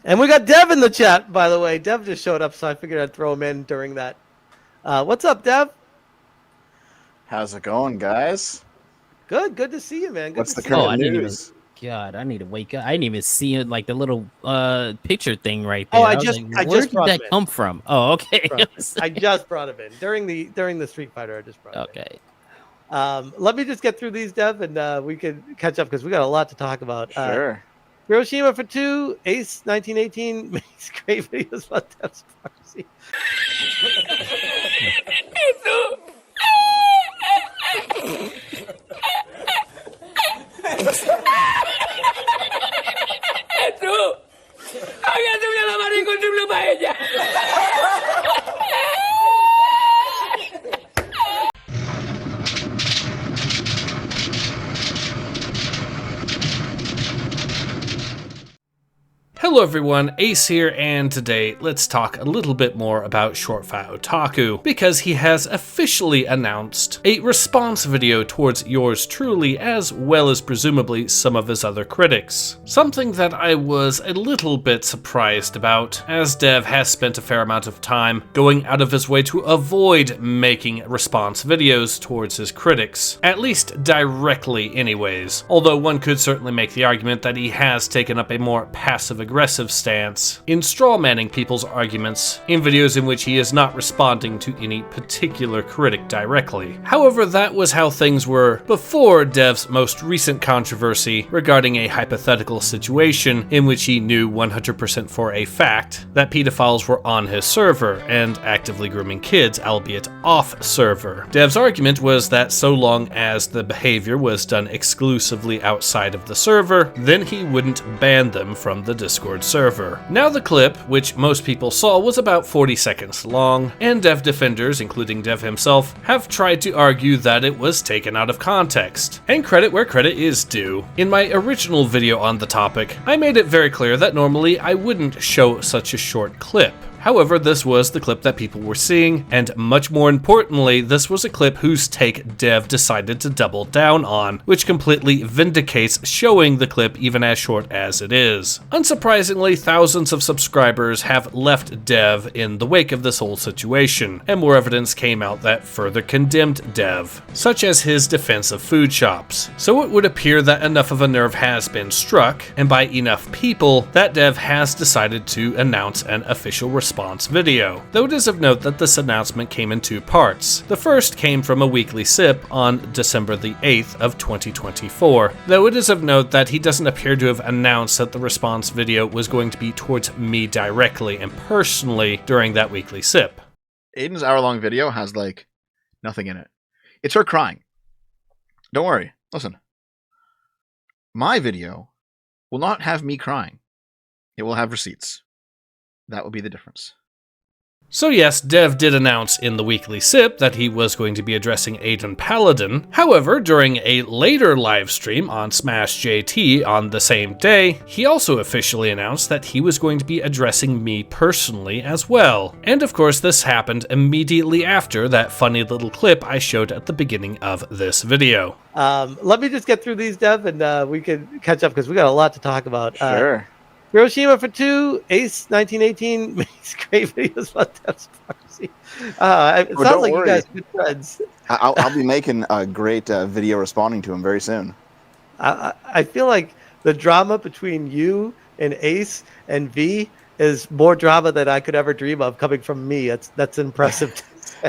And we got Dev in the chat, by the way. Dev just showed up, so I figured I'd throw him in during that. What's up, Dev? How's it going, guys? Good to see you, man. Good What's to the see you. current news? God, I need to wake up. I didn't even see it, like the little picture thing right there. Oh, I just where did that come from? Oh, okay. I just brought him in during the Street Fighter. I just brought him Okay. in. Let me just get through these, Dev, and we can catch up because we got a lot to talk about. Sure. Hiroshima for 2, Ace 1918 makes great videos about Dev's Pharmacy. Hágase una lavada con triple paella. Hello everyone, Ace here, and today let's talk a little bit more about Short Fat Otaku, because he has officially announced a response video towards yours truly, as well as presumably some of his other critics. Something that I was a little bit surprised about, as Dev has spent a fair amount of time going out of his way to avoid making response videos towards his critics, at least directly anyways, although one could certainly make the argument that he has taken up a more passive-aggressive stance in strawmanning people's arguments in videos in which he is not responding to any particular critic directly. However, that was how things were before Dev's most recent controversy regarding a hypothetical situation in which he knew 100% for a fact that pedophiles were on his server and actively grooming kids, albeit off server. Dev's argument was that so long as the behavior was done exclusively outside of the server, then he wouldn't ban them from the Discord server. Now the clip, which most people saw, was about 40 seconds long, and Dev defenders, including Dev himself, have tried to argue that it was taken out of context. And credit where credit is due. In my original video on the topic, I made it very clear that normally I wouldn't show such a short clip. However, this was the clip that people were seeing, and much more importantly, this was a clip whose take Dev decided to double down on, which completely vindicates showing the clip even as short as it is. Unsurprisingly, thousands of subscribers have left Dev in the wake of this whole situation, and more evidence came out that further condemned Dev, such as his defense of food shops. So it would appear that enough of a nerve has been struck, and by enough people, that Dev has decided to announce an official response video, though it is of note that this announcement came in two parts. The first came from a weekly sip on December the 8th of 2024, though it is of note that he doesn't appear to have announced that the response video was going to be towards me directly and personally during that weekly sip. Aiden's hour-long video has, like, nothing in it. It's her crying. Don't worry. Listen. My video will not have me crying. It will have receipts. That would be the difference. So yes, Dev did announce in the weekly sip that he was going to be addressing Aiden Paladin. However, during a later live stream on Smash JT on the same day, he also officially announced that he was going to be addressing me personally as well. And of course, this happened immediately after that funny little clip I showed at the beginning of this video. Let me just get through these, Dev, and we can catch up because we got a lot to talk about. Sure. Hiroshima for 2, Ace 1918 makes great videos about Dev's Pharmacy. It sounds like you guys are good friends. I'll be making a great video responding to him very soon. I feel like the drama between you and Ace and V is more drama than I could ever dream of coming from me. That's impressive.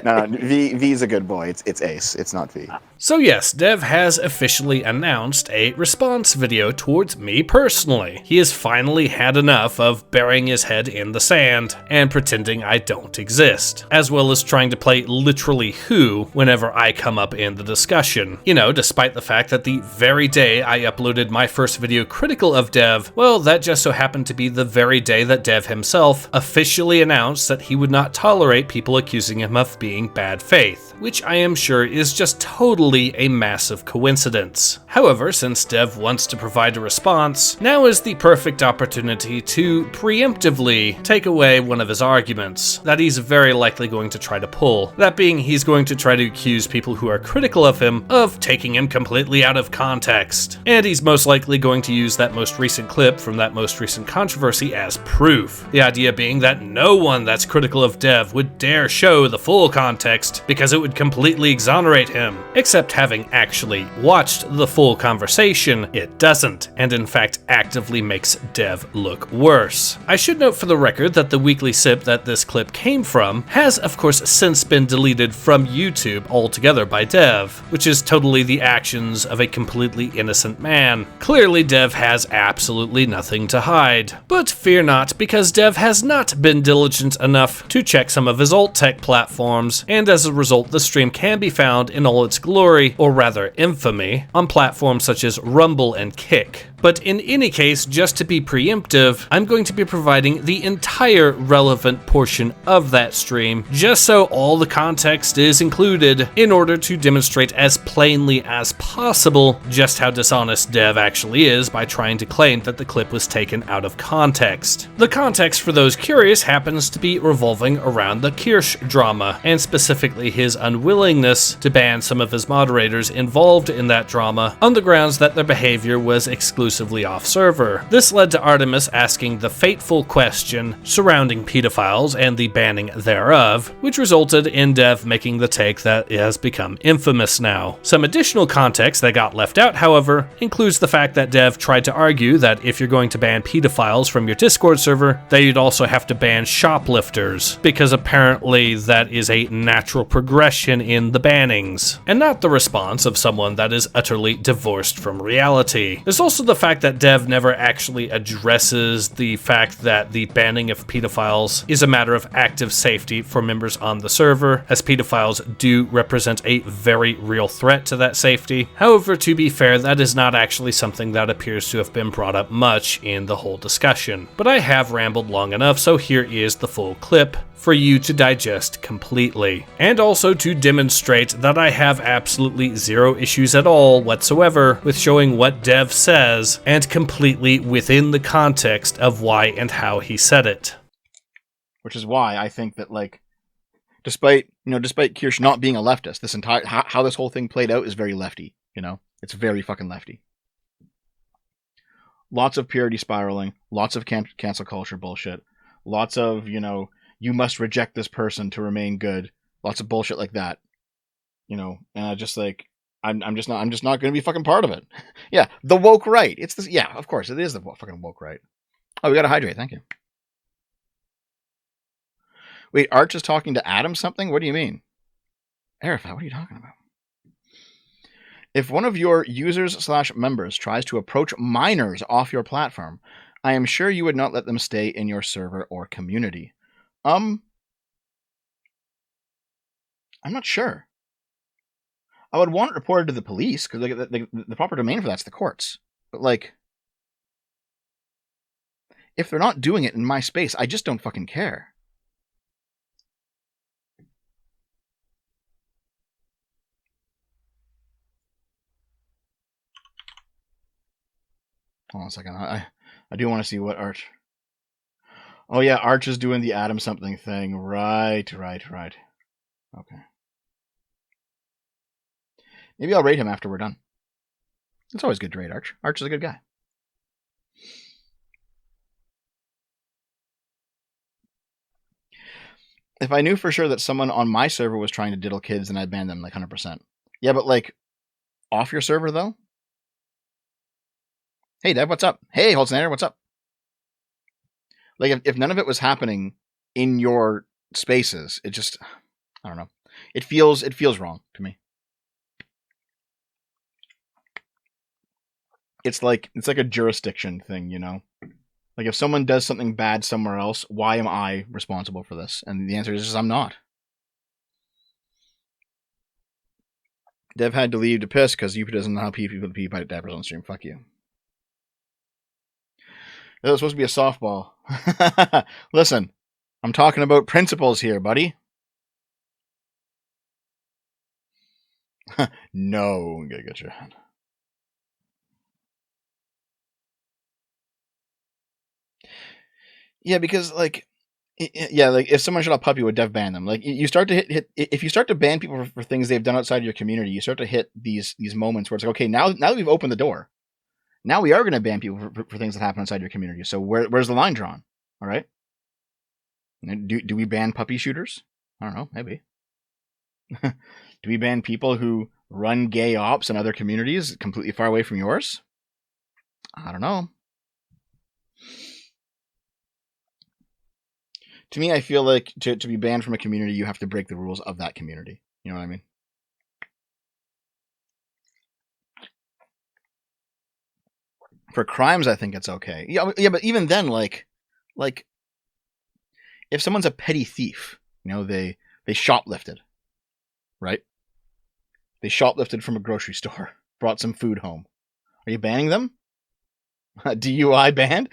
No, V's a good boy. It's Ace. It's not V. So yes, Dev has officially announced a response video towards me personally. He has finally had enough of burying his head in the sand and pretending I don't exist, as well as trying to play literally who whenever I come up in the discussion. You know, despite the fact that the very day I uploaded my first video critical of Dev, well, that just so happened to be the very day that Dev himself officially announced that he would not tolerate people accusing him of being bad faith. which I am sure is just totally a massive coincidence. However, since Dev wants to provide a response, now is the perfect opportunity to preemptively take away one of his arguments that he's very likely going to try to pull. That being, he's going to try to accuse people who are critical of him of taking him completely out of context. And he's most likely going to use that most recent clip from that most recent controversy as proof. The idea being that no one that's critical of Dev would dare show the full context because it would completely exonerate him. Except having actually watched the full conversation, it doesn't, and in fact actively makes Dev look worse. I should note for the record that the weekly sip that this clip came from has of course since been deleted from YouTube altogether by Dev, which is totally the actions of a completely innocent man. Clearly Dev has absolutely nothing to hide. But fear not, because Dev has not been diligent enough to check some of his alt tech platforms, and as a result the stream can be found in all its glory, or rather infamy, on platforms such as Rumble and Kick. But in any case, just to be preemptive, I'm going to be providing the entire relevant portion of that stream, just so all the context is included, in order to demonstrate as plainly as possible just how dishonest Dev actually is by trying to claim that the clip was taken out of context. The context, for those curious, happens to be revolving around the Kirsch drama, and specifically his unwillingness to ban some of his moderators involved in that drama on the grounds that their behavior was exclusively off server. This led to Artemis asking the fateful question surrounding pedophiles and the banning thereof, which resulted in Dev making the take that has become infamous now. Some additional context that got left out, however, includes the fact that Dev tried to argue that if you're going to ban pedophiles from your Discord server, that you'd also have to ban shoplifters, because apparently that is a natural progression in the bannings, and not the response of someone that is utterly divorced from reality. There's also the fact that Dev never actually addresses the fact that the banning of pedophiles is a matter of active safety for members on the server, as pedophiles do represent a very real threat to that safety. However, to be fair, that is not actually something that appears to have been brought up much in the whole discussion. But I have rambled long enough, so here is the full clip for you to digest completely, and also to demonstrate that I have absolutely zero issues at all whatsoever with showing what Dev says, and completely within the context of why and how he said it. Which is why I think that, like, despite Kirsch not being a leftist, this entire how this whole thing played out is very lefty. It's very fucking lefty. Lots of purity spiraling, lots of cancel culture bullshit, lots of you must reject this person to remain good. Lots of bullshit like that. And I just like I'm just not going to be fucking part of it. Yeah, the woke right. It's this. Yeah, of course it is the fucking woke right. Oh, we got to hydrate. Thank you. Wait, Arch is talking to Adam something? What do you mean? Arafat, what are you talking about? If one of your users/members tries to approach minors off your platform, I am sure you would not let them stay in your server or community. I'm not sure. I would want it reported to the police, because the proper domain for that's the courts. But, like, if they're not doing it in my space, I just don't fucking care. Hold on a second. I do want to see what Arch... Oh yeah, Arch is doing the Adam something thing. Right. Okay. Maybe I'll rate him after we're done. It's always good to rate Arch. Arch is a good guy. If I knew for sure that someone on my server was trying to diddle kids, then I'd ban them like 100%. Yeah, but like, off your server though? Hey Dev, what's up? Hey Holtznader, what's up? Like, if none of it was happening in your spaces, it just, I don't know. It feels wrong to me. It's like a jurisdiction thing, Like, if someone does something bad somewhere else, why am I responsible for this? And the answer is just I'm not. Dev had to leave to piss because you doesn't know how people pee by Dabbers on stream. Fuck you. That was supposed to be a softball. Listen, I'm talking about principles here, buddy. No, I'm gonna get your hand. Yeah, because like, yeah, like if someone shot a puppy, would dev ban them? Like you start to hit if you start to ban people for things they've done outside your community, you start to hit these moments where it's like, okay, now that we've opened the door, now we are going to ban people for things that happen outside your community. So where's the line drawn? All right, do we ban puppy shooters? I don't know, maybe. Do we ban people who run gay ops in other communities completely far away from yours? I don't know. To me, I feel like to be banned from a community, you have to break the rules of that community. You know what I mean? For crimes, I think it's okay. Yeah, but even then, like if someone's a petty thief, you know, they shoplifted, right? They shoplifted from a grocery store, brought some food home. Are you banning them? DUI banned?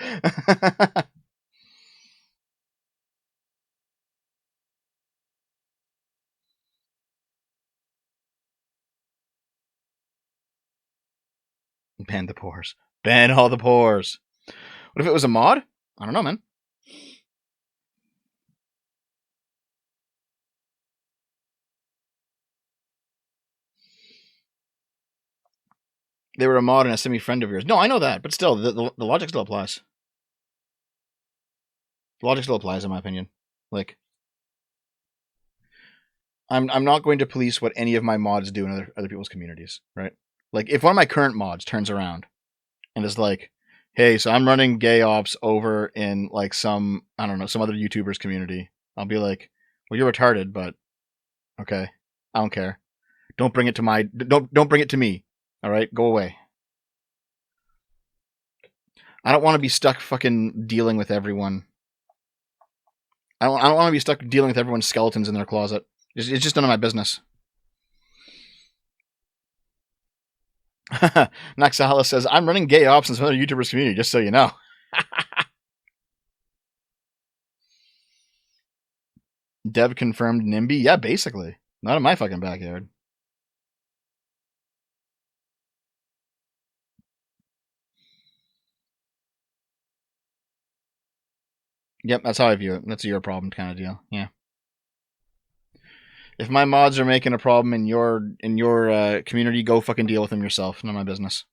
Ban the pores. Ban all the pores. What if it was a mod? I don't know, man. They were a mod and a semi-friend of yours. No, I know that, but still, the logic still applies. The logic still applies, in my opinion. Like, I'm not going to police what any of my mods do in other people's communities, right? Like, if one of my current mods turns around and is like, hey, so I'm running gay ops over in like some, I don't know, some other YouTuber's community, I'll be like, well, you're retarded, but okay, I don't care. Don't bring it to don't bring it to me. All right, go away. I don't want to be stuck fucking dealing with everyone. I don't want to be stuck dealing with everyone's skeletons in their closet. It's just none of my business. Naxalis says, I'm running gay ops in some other YouTubers community, just so you know. Dev confirmed NIMBY? Yeah, basically. Not in my fucking backyard. Yep, that's how I view it. That's your problem kind of deal. Yeah. If my mods are making a problem in your community, go fucking deal with them yourself. None of my business.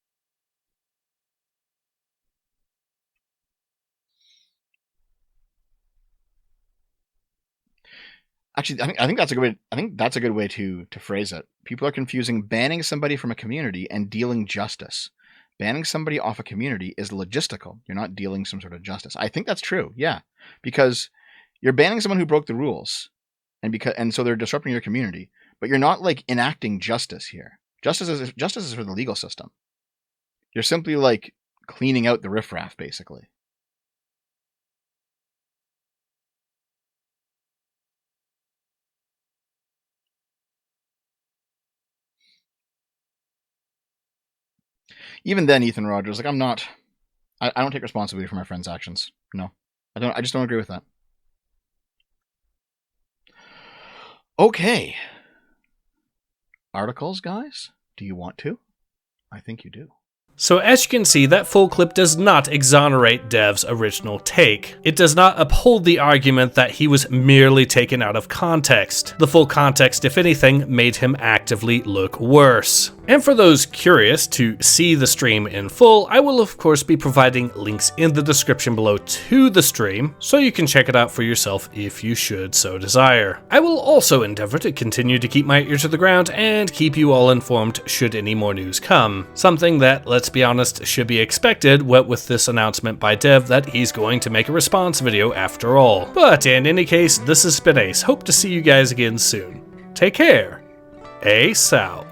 Actually, I think that's a good way. I think that's a good way to phrase it. People are confusing banning somebody from a community and dealing justice. Banning somebody off a community is logistical. You're not dealing some sort of justice. I think that's true. Yeah, because you're banning someone who broke the rules, and so they're disrupting your community. But you're not like enacting justice here. Justice is for the legal system. You're simply like cleaning out the riffraff, basically. Even then, Ethan Rogers, like, I don't take responsibility for my friend's actions. No, I don't. I just don't agree with that. Okay. Articles, guys? Do you want to? I think you do. So as you can see, that full clip does not exonerate Dev's original take. It does not uphold the argument that he was merely taken out of context. The full context, if anything, made him actively look worse. And for those curious to see the stream in full, I will of course be providing links in the description below to the stream, so you can check it out for yourself if you should so desire. I will also endeavor to continue to keep my ear to the ground and keep you all informed should any more news come. Something that, let's be honest, should be expected, what with this announcement by Dev that he's going to make a response video after all. But in any case, this has been Ace. Hope to see you guys again soon. Take care. Ace out.